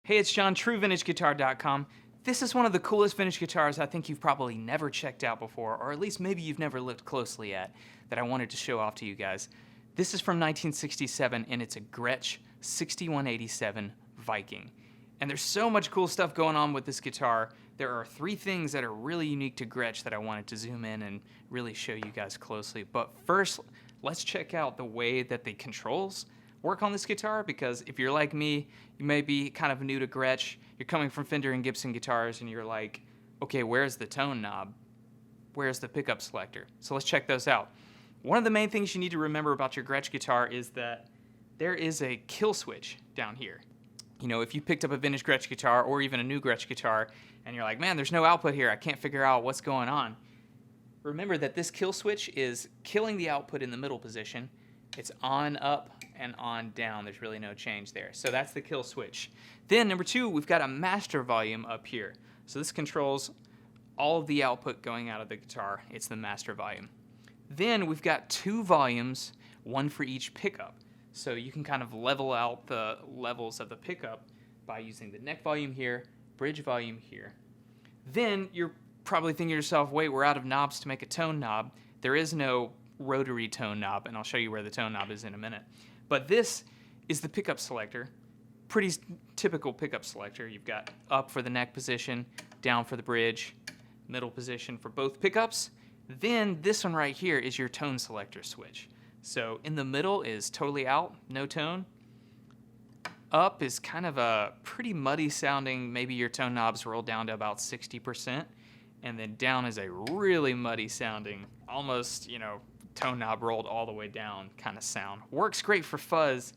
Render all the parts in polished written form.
Hey, it's John, TrueVintageGuitar.com. This is one of the coolest vintage guitars I think you've probably never checked out before, or at least maybe you've never looked closely at, that I wanted to show off to you guys. This is from 1967, and it's a Gretsch 6187 Viking. And there's so much cool stuff going on with this guitar. There are three things that are really unique to Gretsch that I wanted to zoom in and really show you guys closely. But first, let's check out the way that the controls work on this guitar, because if you're like me, you may be kind of new to Gretsch. You're coming from Fender and Gibson guitars, and you're like, okay, where's the tone knob? Where's the pickup selector? So let's check those out. One of the main things you need to remember about your Gretsch guitar is that there is a kill switch down here. You know, if you picked up a vintage Gretsch guitar or even a new Gretsch guitar and you're like, man, there's no output here, I can't figure out what's going on. Remember that this kill switch is killing the output in the middle position. It's on up and on down. There's really no change there. So that's the kill switch. Then number two, we've got a master volume up here. So this controls all of the output going out of the guitar. It's the master volume. Then we've got two volumes, one for each pickup. So you can kind of level out the levels of the pickup by using the neck volume here, bridge volume here. Then you're probably thinking to yourself, wait, we're out of knobs to make a tone knob. There is no rotary tone knob, and I'll show you where the tone knob is in a minute. But this is the pickup selector. Pretty typical pickup selector. You've got up for the neck position, down for the bridge, middle position for both pickups. Then this one right here is your tone selector switch. So in the middle is totally out, no tone. Up is kind of a pretty muddy sounding, maybe your tone knobs roll down to about 60%. And then down is a really muddy sounding, almost, you know, tone knob rolled all the way down kind of sound. Works great for fuzz,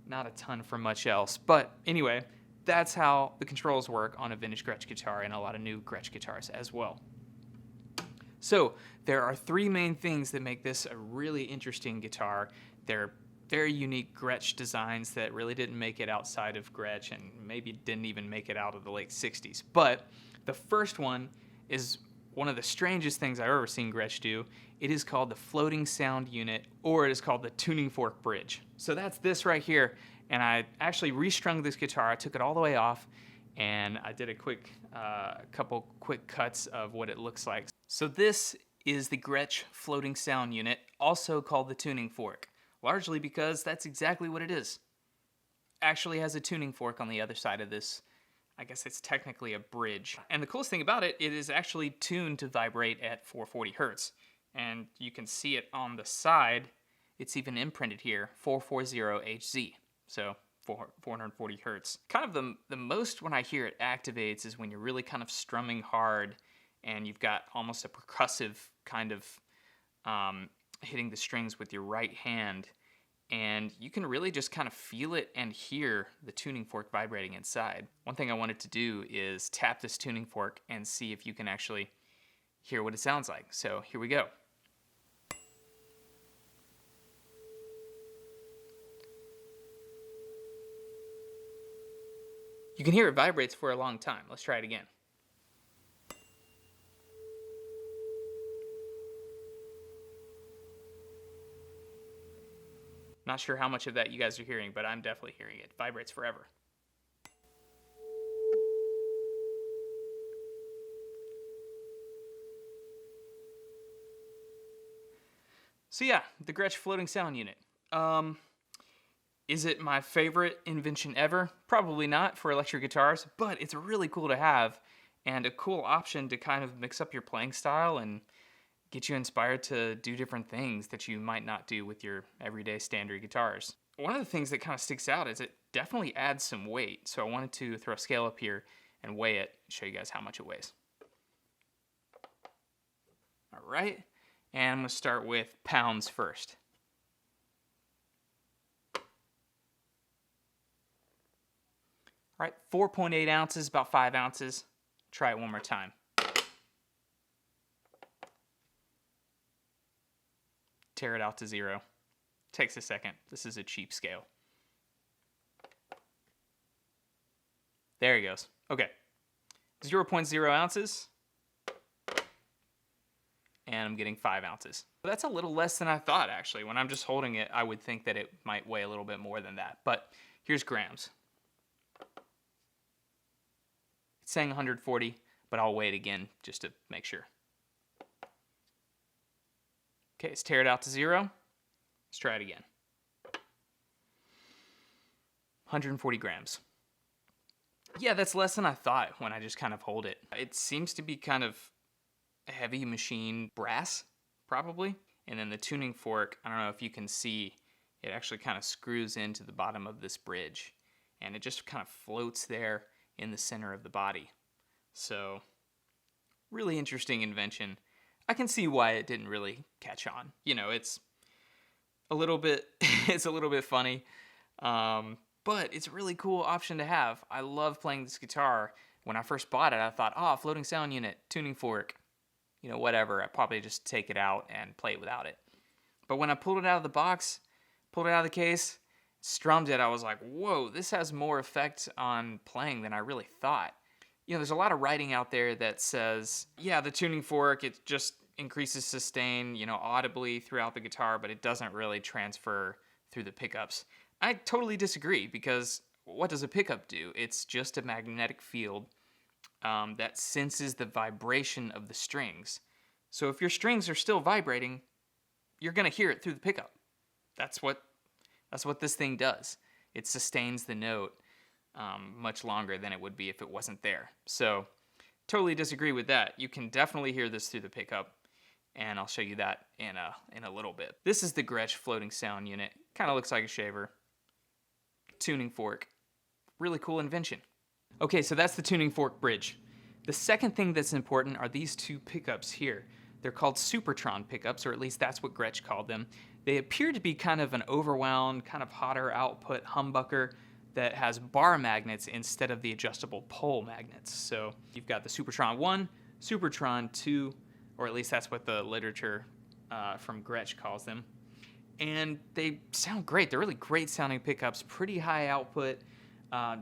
not a ton for much else. But anyway, that's how the controls work on a vintage Gretsch guitar and a lot of new Gretsch guitars as well. So there are three main things that make this a really interesting guitar. They're very unique Gretsch designs that really didn't make it outside of Gretsch and maybe didn't even make it out of the late 60s. But the first one is one of the strangest things I've ever seen Gretsch do. It is called the floating sound unit, or it is called the tuning fork bridge. So that's this right here, and I actually restrung this guitar. I took it all the way off, and I did a couple quick cuts of what it looks like. So this is the Gretsch floating sound unit, also called the tuning fork, largely because that's exactly what it is. Actually has a tuning fork on the other side of this. I guess it's technically a bridge. And the coolest thing about it, it is actually tuned to vibrate at 440 hertz. And you can see it on the side. It's even imprinted here, 440HZ. So 440 hertz. Kind of the most when I hear it activates is when you're really kind of strumming hard and you've got almost a percussive kind of hitting the strings with your right hand. And you can really just kind of feel it and hear the tuning fork vibrating inside. One thing I wanted to do is tap this tuning fork and see if you can actually hear what it sounds like. So here we go. You can hear it vibrates for a long time. Let's try it again. Not sure how much of that you guys are hearing, but I'm definitely hearing it. Vibrates forever. So yeah, the Gretsch floating sound unit. Is it my favorite invention ever? Probably not for electric guitars, but it's really cool to have and a cool option to kind of mix up your playing style and get you inspired to do different things that you might not do with your everyday standard guitars. One of the things that kind of sticks out is it definitely adds some weight. So I wanted to throw a scale up here and weigh it, show you guys how much it weighs. All right, and I'm gonna start with pounds first. All right, 4.8 ounces, about 5 ounces. Try it one more time. Tear it out to 0. Takes a second. This is a cheap scale. There he goes. Okay. 0.0 ounces. And I'm getting 5 ounces. That's a little less than I thought, actually. When I'm just holding it, I would think that it might weigh a little bit more than that. But here's grams. saying 140, but I'll weigh it again just to make sure. Okay, let's tear it out to 0. Let's try it again. 140 grams. Yeah, that's less than I thought when I just kind of hold it. It seems to be kind of a heavy machine brass, probably. And then the tuning fork, I don't know if you can see, it actually kind of screws into the bottom of this bridge. And it just kind of floats there in the center of the body. So, really interesting invention. I can see why it didn't really catch on. You know, it's a little bit, it's a little bit funny. But it's a really cool option to have. I love playing this guitar. When I first bought it, I thought, oh, floating sound unit, tuning fork, you know, whatever. I'd probably just take it out and play it without it. But when I pulled it out of the box, pulled it out of the case, strummed it, I was like, whoa, this has more effect on playing than I really thought. You know, there's a lot of writing out there that says, yeah, the tuning fork, it just increases sustain, you know, audibly throughout the guitar, but it doesn't really transfer through the pickups. I totally disagree, because what does a pickup do? It's just a magnetic field that senses the vibration of the strings. So if your strings are still vibrating, you're going to hear it through the pickup. That's what this thing does. It sustains the note much longer than it would be if it wasn't there. So totally disagree with that. You can definitely hear this through the pickup, and I'll show you that in a little bit. This is the Gretsch floating sound unit. Kind of looks like a shaver. Tuning fork. Really cool invention. Okay, so that's the tuning fork bridge. The second thing that's important are these two pickups here. They're called Supertron pickups, or at least that's what Gretsch called them. They appear to be kind of an overwound, kind of hotter output humbucker that has bar magnets instead of the adjustable pole magnets. So you've got the Supertron 1, Supertron 2, or at least that's what the literature from Gretsch calls them. And they sound great. They're really great sounding pickups, pretty high output.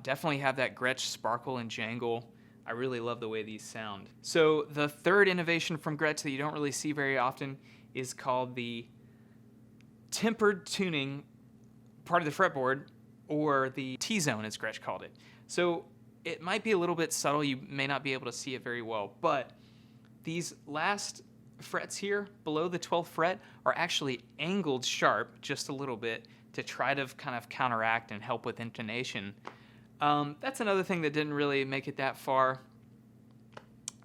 Definitely have that Gretsch sparkle and jangle. I really love the way these sound. So the third innovation from Gretsch that you don't really see very often is called the tempered tuning part of the fretboard, or the T Zone as Gretsch called it. So it might be a little bit subtle. You may not be able to see it very well, but these last frets here below the 12th fret are actually angled sharp just a little bit to try to kind of counteract and help with intonation. That's another thing that didn't really make it that far.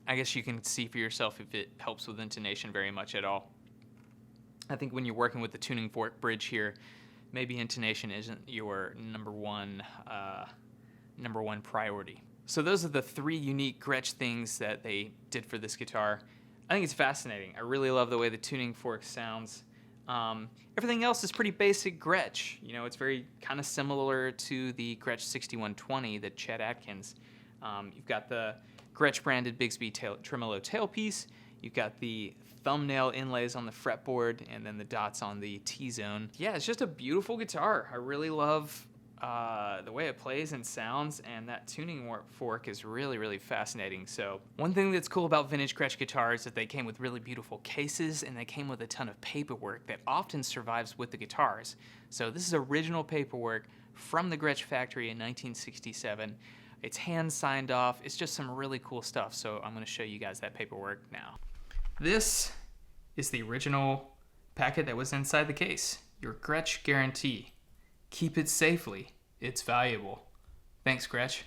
I guess you can see for yourself if it helps with intonation very much at all. I think when you're working with the tuning fork bridge here, maybe intonation isn't your number one priority. So those are the three unique Gretsch things that they did for this guitar. I think it's fascinating. I really love the way the tuning fork sounds. Everything else is pretty basic Gretsch. You know, it's very kind of similar to the Gretsch 6120, the Chet Atkins. You've got the Gretsch branded Bigsby tremolo tailpiece. You've got the thumbnail inlays on the fretboard, and then the dots on the T Zone. Yeah, it's just a beautiful guitar. I really love the way it plays and sounds, and that tuning fork is really, really fascinating. So one thing that's cool about vintage Gretsch guitars is that they came with really beautiful cases, and they came with a ton of paperwork that often survives with the guitars. So this is original paperwork from the Gretsch factory in 1967. It's hand signed off. It's just some really cool stuff. So I'm going to show you guys that paperwork now. This is the original packet that was inside the case. Your Gretsch guarantee. Keep it safely. It's valuable. Thanks, Gretsch.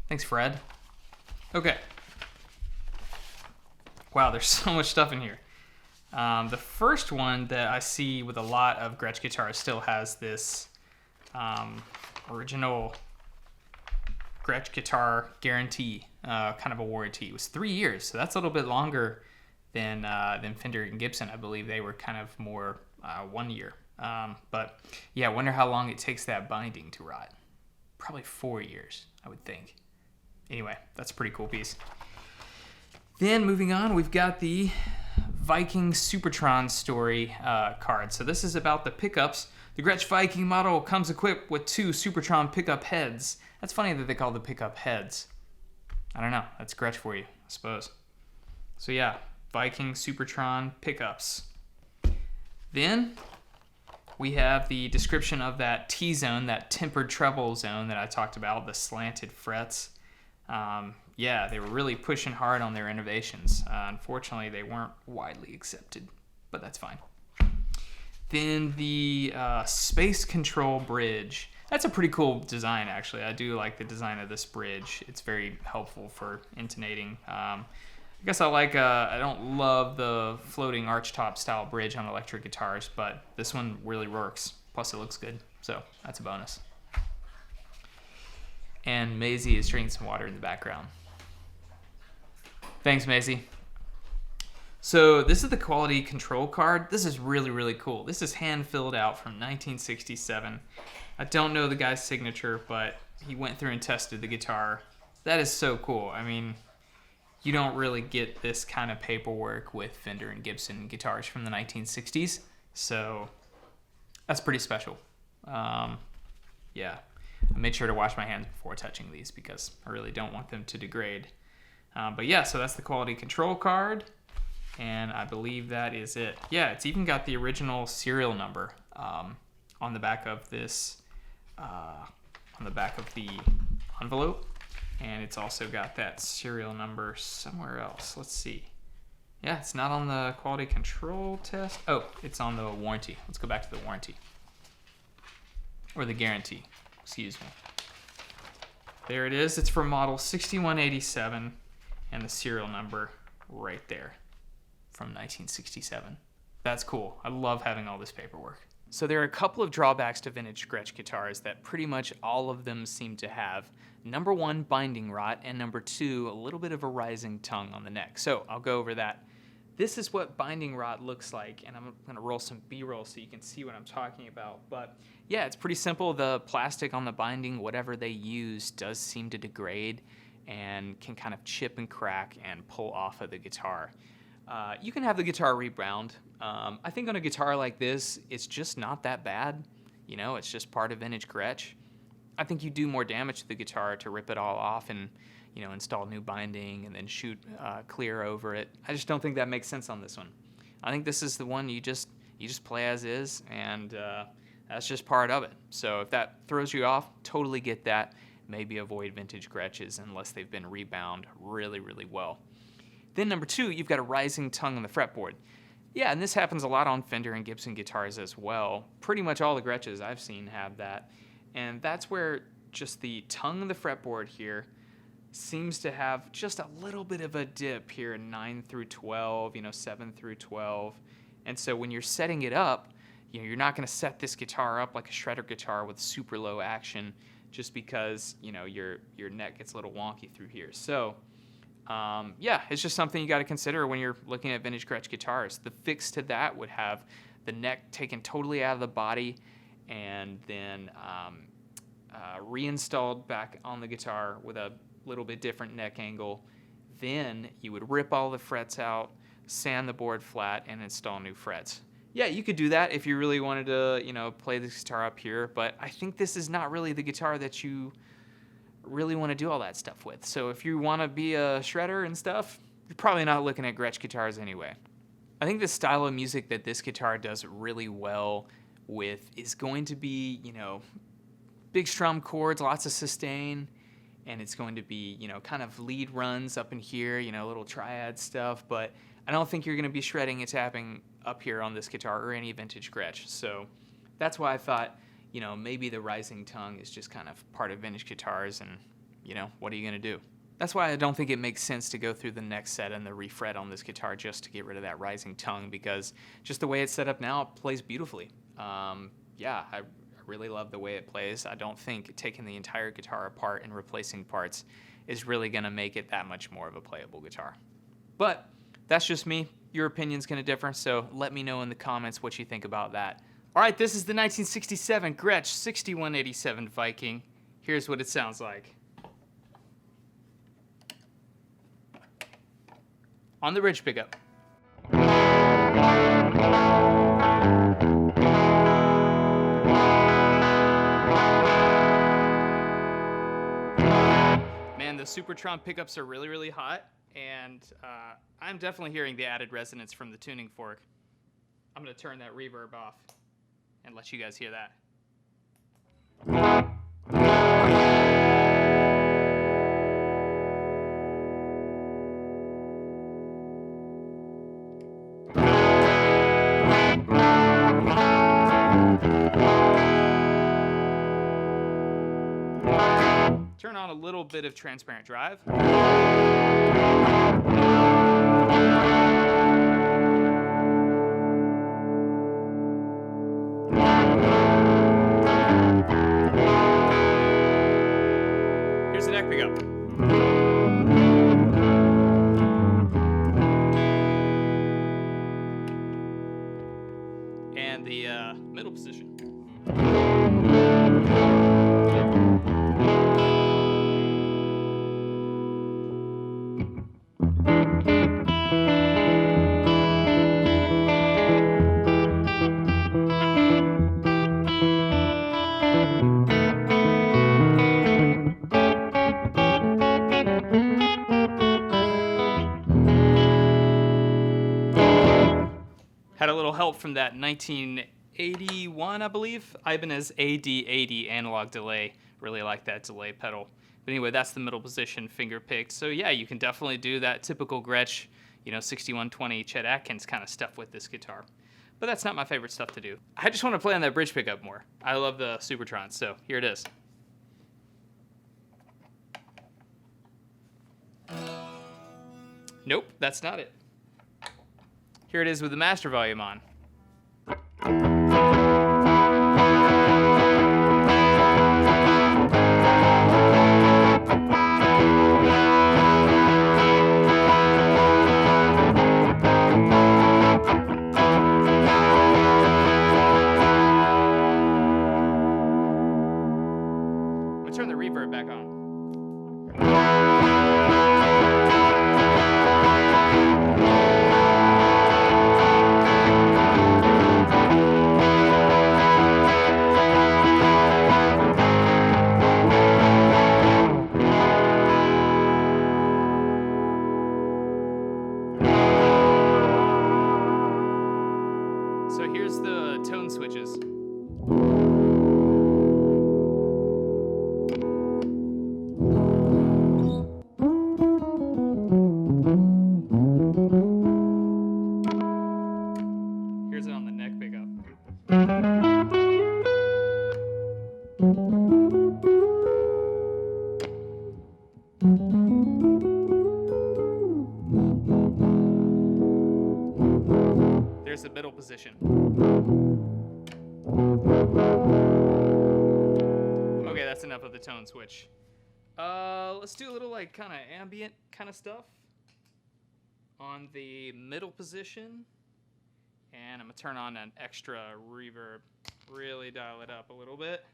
Thanks, Fred. Okay. Wow, there's so much stuff in here. The first one that I see with a lot of Gretsch guitars still has this original Gretsch guitar guarantee, kind of a warranty. It was 3 years, so that's a little bit longer than Fender and Gibson. I believe they were kind of more 1 year. But yeah, I wonder how long it takes that binding to rot. Probably 4 years, I would think. Anyway, that's a pretty cool piece. Then moving on, we've got the Viking Supertron story card. So this is about the pickups. The Gretsch Viking model comes equipped with 2 Supertron pickup heads. That's funny that they call the pickup heads. I don't know. That's Gretsch for you, I suppose. So yeah, Viking Supertron pickups. Then we have the description of that T Zone, that tempered treble zone that I talked about, the slanted frets. yeah, they were really pushing hard on their innovations. Unfortunately, they weren't widely accepted, but that's fine. Then the Space Control Bridge. That's a pretty cool design, actually. I do like the design of this bridge. It's very helpful for intonating. I guess I don't love the floating archtop style bridge on electric guitars, but this one really works. Plus it looks good, so that's a bonus. And Maisie is drinking some water in the background. Thanks, Maisie. So this is the quality control card. This is really, really cool. This is hand filled out from 1967. I don't know the guy's signature, but he went through and tested the guitar. That is so cool. I mean, you don't really get this kind of paperwork with Fender and Gibson guitars from the 1960s. So that's pretty special. Yeah, I made sure to wash my hands before touching these because I really don't want them to degrade. But yeah, so that's the quality control card. And I believe that is it. Yeah, it's even got the original serial number on the back of this, on the back of the envelope. And it's also got that serial number somewhere else. Let's see. Yeah, it's not on the quality control test. Oh, it's on the warranty. Let's go back to the warranty. Or the guarantee, excuse me. There it is. It's for model 6187 and the serial number right there from 1967. That's cool. I love having all this paperwork. So there are a couple of drawbacks to vintage Gretsch guitars that pretty much all of them seem to have. Number one, binding rot, and number two, a little bit of a rising tongue on the neck. So I'll go over that. This is what binding rot looks like, and I'm gonna roll some B-roll so you can see what I'm talking about. But yeah, it's pretty simple. The plastic on the binding, whatever they use, does seem to degrade and can kind of chip and crack and pull off of the guitar. You can have the guitar rebound. I think on a guitar like this, it's just not that bad. You know, it's just part of vintage Gretsch. I think you do more damage to the guitar to rip it all off and, you know, install new binding and then shoot clear over it. I just don't think that makes sense on this one. I think this is the one you just play as is, and that's just part of it. So if that throws you off, totally get that. Maybe avoid vintage Gretches unless they've been rebound really, really well. Then number two, you've got a rising tongue on the fretboard. Yeah, and this happens a lot on Fender and Gibson guitars as well. Pretty much all the Gretches I've seen have that. And that's where just the tongue of the fretboard here seems to have just a little bit of a dip here in 9 through 12, 7 through 12. And so when you're setting it up, you're not going to set this guitar up like a shredder guitar with super low action just because, your neck gets a little wonky through here. So yeah, it's just something you got to consider when you're looking at vintage Gretsch guitars. The fix to that would have the neck taken totally out of the body and then reinstalled back on the guitar with a little bit different neck angle. Then you would rip all the frets out, sand the board flat, and install new frets. Yeah, you could do that if you really wanted to, play this guitar up here, but I think this is not really the guitar that you really want to do all that stuff with. So if you want to be a shredder and stuff, you're probably not looking at Gretsch guitars anyway. I think the style of music that this guitar does really well with is going to be, big strum chords, lots of sustain, and it's going to be, kind of lead runs up in here, little triad stuff, but I don't think you're going to be shredding and tapping up here on this guitar or any vintage Gretsch. So that's why I thought, maybe the rising tongue is just kind of part of vintage guitars, and, what are you going to do? That's why I don't think it makes sense to go through the neck set and the refret on this guitar just to get rid of that rising tongue, because just the way it's set up now, it plays beautifully. Yeah, I really love the way it plays. I don't think taking the entire guitar apart and replacing parts is really going to make it that much more of a playable guitar. But that's just me. Your opinion's going to differ, so let me know in the comments what you think about that. All right, this is the 1967 Gretsch 6187 Viking. Here's what it sounds like. On the ridge pickup. Man, the Supertron pickups are really, really hot, and I'm definitely hearing the added resonance from the tuning fork. I'm going to turn that reverb off and let you guys hear that. Turn on a little bit of transparent drive. Here's the neck pickup. And the middle position. Had a little help from that 1981, I believe, Ibanez AD80 analog delay. Really like that delay pedal. But anyway, that's the middle position, finger picked. So yeah, you can definitely do that typical Gretsch, 6120 Chet Atkins kind of stuff with this guitar. But that's not my favorite stuff to do. I just want to play on that bridge pickup more. I love the Supertron, so here it is. Nope, that's not it. Here it is with the master volume on. I'm gonna turn the reverb back on. So here's the tone switches. Here's it on the neck pickup. There's the middle position. Okay, that's enough of the tone switch. Let's do a little kind of ambient kind of stuff on the middle position. And I'm gonna turn on an extra reverb. Really dial it up a little bit.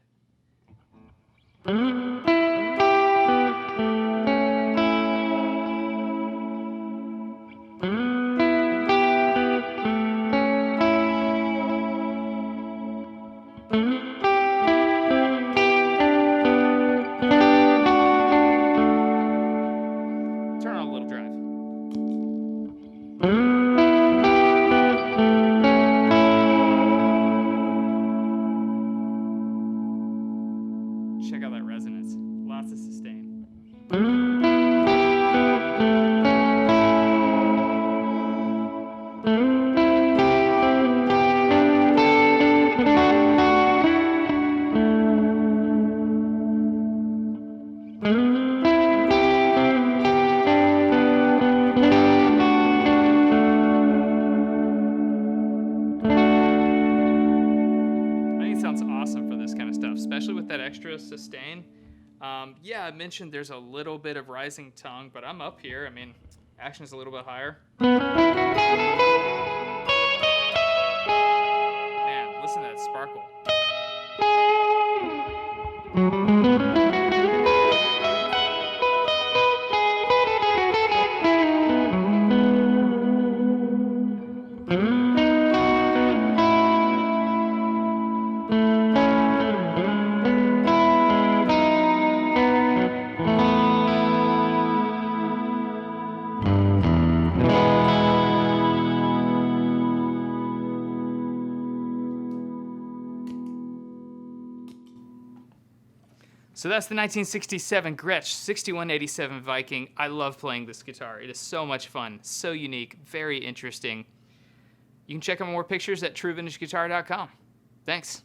Turn on a little drive. Check out that resonance. Lots of sustain. Sounds awesome for this kind of stuff, especially with that extra sustain. Yeah, I mentioned there's a little bit of rising tongue, but I'm up here. I mean, action's a little bit higher. Man, listen to that sparkle. So that's the 1967 Gretsch 6187 Viking. I love playing this guitar. It is so much fun, so unique, very interesting. You can check out more pictures at truevintageguitar.com. Thanks.